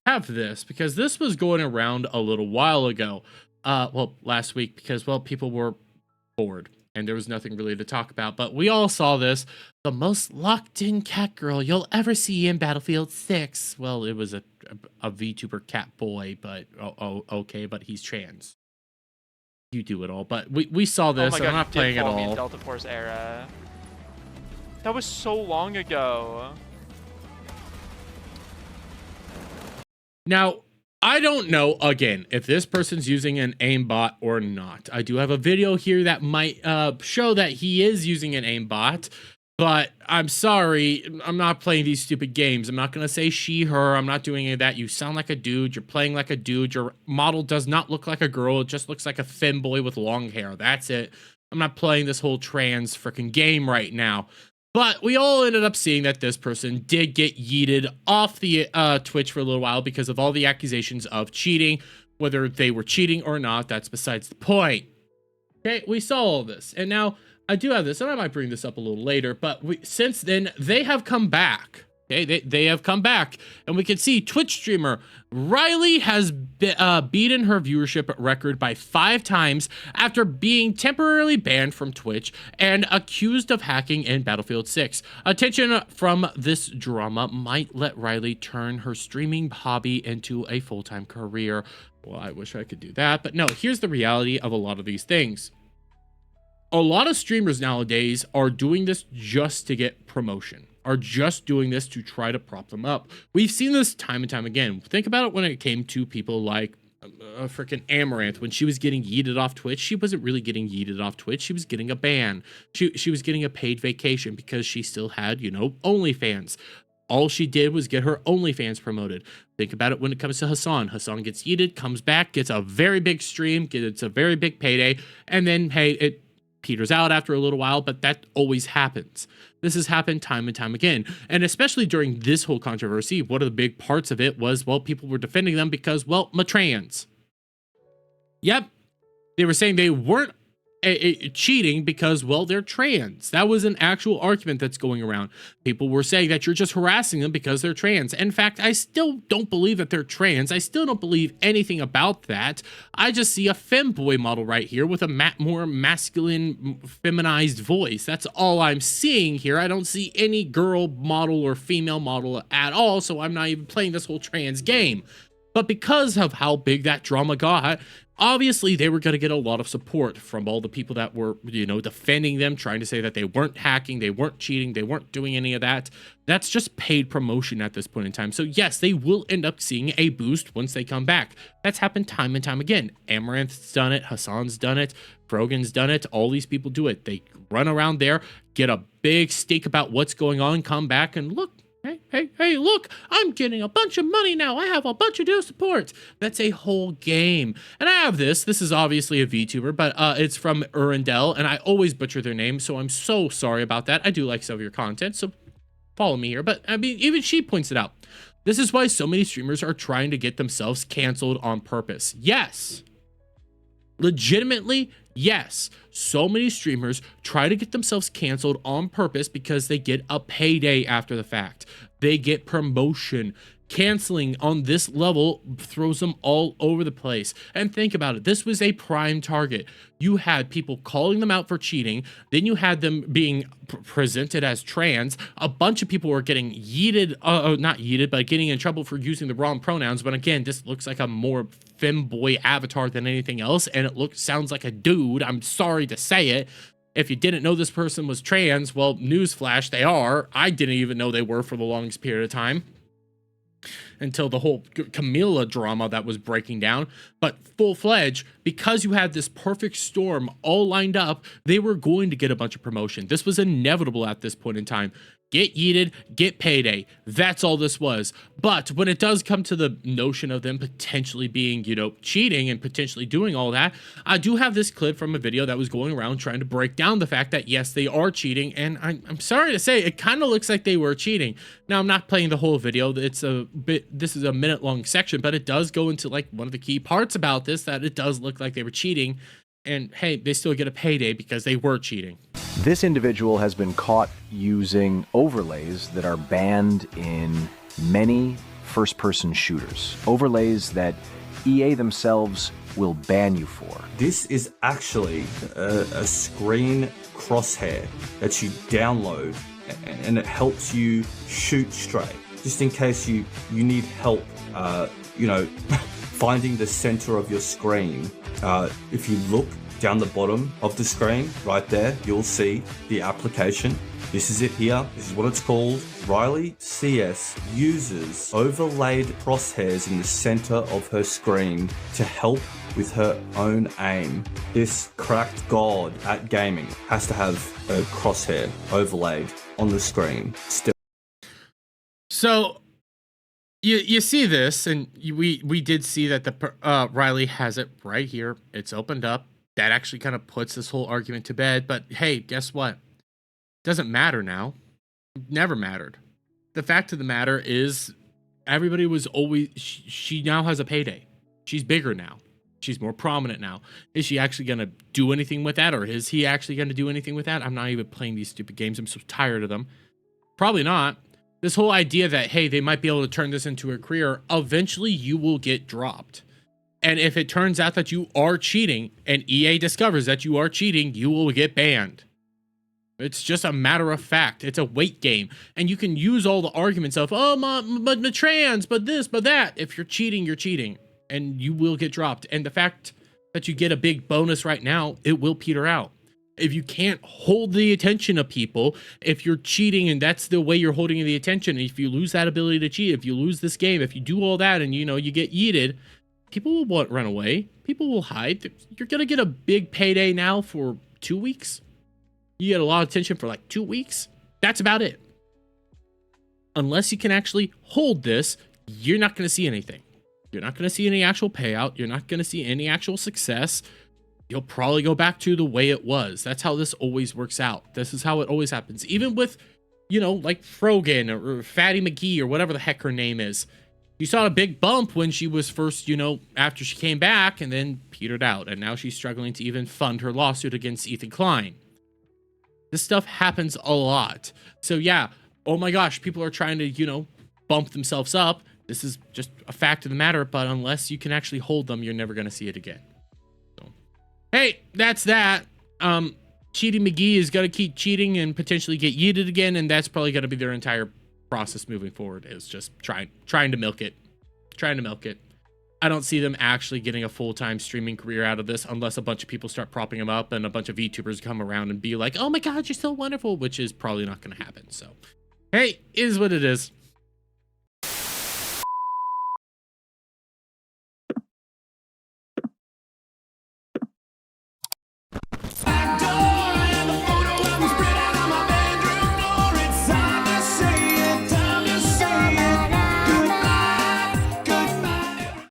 have this because this was going around a little while ago. Well, last week because, well, people were bored and there was nothing really to talk about. But we all saw this. The most locked-in cat girl you'll ever see in Battlefield 6. Well, it was a VTuber cat boy, but okay, but he's trans. You do it all, but we saw this. Oh my God, I'm not playing at all. Delta Force era. That was so long ago. Now, I don't know, again, if this person's using an aimbot or not. I do have a video here that might show that he is using an aimbot, but I'm sorry, I'm not playing these stupid games. I'm not going to say she, her. I'm not doing any of that. You sound like a dude. You're playing like a dude. Your model does not look like a girl. It just looks like a femboy with long hair. That's it. I'm not playing this whole trans freaking game right now. But we all ended up seeing that this person did get yeeted off the Twitch for a little while because of all the accusations of cheating. Whether they were cheating or not, that's besides the point. Okay, we saw all this. And now I do have this, and I might bring this up a little later, but since then, they have come back. Okay, they have come back, and we can see Twitch streamer Riley has beaten her viewership record by 5 times after being temporarily banned from Twitch and accused of hacking in Battlefield 6. Attention from this drama might let Riley turn her streaming hobby into a full-time career. Well, I wish I could do that, but no, here's the reality of a lot of these things. A lot of streamers nowadays are doing this just to get promotion, are just doing this to try to prop them up. We've seen this time and time again. Think about it when it came to people like freaking Amaranth. When she was getting yeeted off Twitch, she wasn't really getting yeeted off Twitch. She was getting a ban. She was getting a paid vacation because she still had, you know, OnlyFans. All she did was get her OnlyFans promoted. Think about it when it comes to Hassan. Hassan gets yeeted, comes back, gets a very big stream, gets a very big payday, and then, hey, it peters out after a little while, but that always happens. This has happened time and time again. And especially during this whole controversy, one of the big parts of it was, well, people were defending them because, well, trans. Yep. They were saying they weren't cheating because, well, they're trans. That was an actual argument that's going around. People were saying that you're just harassing them because they're trans. In fact, I still don't believe that they're trans. I still don't believe anything about that. I just see a femboy model right here with a more masculine, feminized voice. That's all I'm seeing here. I don't see any girl model or female model at all, so I'm not even playing this whole trans game. But because of how big that drama got, obviously they were going to get a lot of support from all the people that were, you know, defending them, trying to say that they weren't hacking, they weren't cheating, they weren't doing any of that. That's just paid promotion at this point in time. So yes, they will end up seeing a boost once they come back. That's happened time and time again. Amaranth's done it, Hassan's done it, Brogan's done it, all these people do it. They run around there, get a big stake about what's going on, come back and look. Hey, look, I'm getting a bunch of money now. I have a bunch of new support. That's a whole game. And I have this. This is obviously a VTuber, but it's from Urandel, and I always butcher their name, so I'm so sorry about that. I do like some of your content, so follow me here. But, I mean, even she points it out. This is why so many streamers are trying to get themselves canceled on purpose. Yes. Legitimately, yes. So many streamers try to get themselves canceled on purpose because they get a payday after the fact. They get promotion. Canceling on this level throws them all over the place. And think about it. This was a prime target. You had people calling them out for cheating. Then you had them being presented as trans. A bunch of people were getting yeeted, not yeeted, but getting in trouble for using the wrong pronouns. But again, this looks like a more femboy avatar than anything else. And it sounds like a dude. I'm sorry to say it. If you didn't know this person was trans, well, newsflash, they are. I didn't even know they were for the longest period of time, until the whole Camilla drama that was breaking down. But full-fledged, because you had this perfect storm all lined up, they were going to get a bunch of promotion. This was inevitable at this point in time. Get yeeted, get payday. That's all this was. But when it does come to the notion of them potentially being, you know, cheating and potentially doing all that, I do have this clip from a video that was going around trying to break down the fact that, yes, they are cheating. And I'm sorry to say, it kind of looks like they were cheating. Now, I'm not playing the whole video. This is a minute-long section, but it does go into, like, one of the key parts about this, that it does look like they were cheating. And, hey, they still get a payday because they were cheating. This individual has been caught using overlays that are banned in many first-person shooters, overlays that EA themselves will ban you for. This is actually a screen crosshair that you download, and it helps you shoot straight. Just in case you need help, finding the center of your screen. If you look down the bottom of the screen, right there, you'll see the application. This is it here. This is what it's called. Riley CS uses overlaid crosshairs in the center of her screen to help with her own aim. This cracked god at gaming has to have a crosshair overlaid on the screen still. So you see this, and we did see that the Riley has it right here. It's opened up. That actually kind of puts this whole argument to bed. But hey, guess what? Doesn't matter now. Never mattered. The fact of the matter is, everybody was always, she now has a payday. She's bigger now. She's more prominent now. Is she actually going to do anything with that? Or is he actually going to do anything with that? I'm not even playing these stupid games. I'm so tired of them. Probably not. This whole idea that, hey, they might be able to turn this into a career, eventually you will get dropped. And if it turns out that you are cheating and EA discovers that you are cheating, you will get banned. It's just a matter of fact. It's a weight game. And you can use all the arguments of, oh, but trans, but this, but that. If you're cheating, you're cheating. And you will get dropped. And the fact that you get a big bonus right now, it will peter out. If you can't hold the attention of people, if you're cheating and that's the way you're holding the attention, if you lose that ability to cheat, if you lose this game, if you do all that and, you get yeeted, people will run away. People will hide. You're going to get a big payday now for 2 weeks. You get a lot of attention for like 2 weeks. That's about it. Unless you can actually hold this, you're not going to see anything. You're not going to see any actual payout. You're not going to see any actual success. You'll probably go back to the way it was. That's how this always works out. This is how it always happens. Even with, like Frogan or Fatty McGee or whatever the heck her name is. You saw a big bump when she was first, after she came back, and then petered out. And now she's struggling to even fund her lawsuit against Ethan Klein. This stuff happens a lot. So yeah, oh my gosh, people are trying to, bump themselves up. This is just a fact of the matter, but unless you can actually hold them, you're never going to see it again. So, hey, that's that. Cheating McGee is going to keep cheating and potentially get yeeted again, and that's probably going to be their entire process moving forward, is just trying to milk it. I don't see them actually getting a full-time streaming career out of this unless a bunch of people start propping them up and a bunch of VTubers come around and be like, oh my god, you're so wonderful, which is probably not going to happen. So, hey, it is what it is.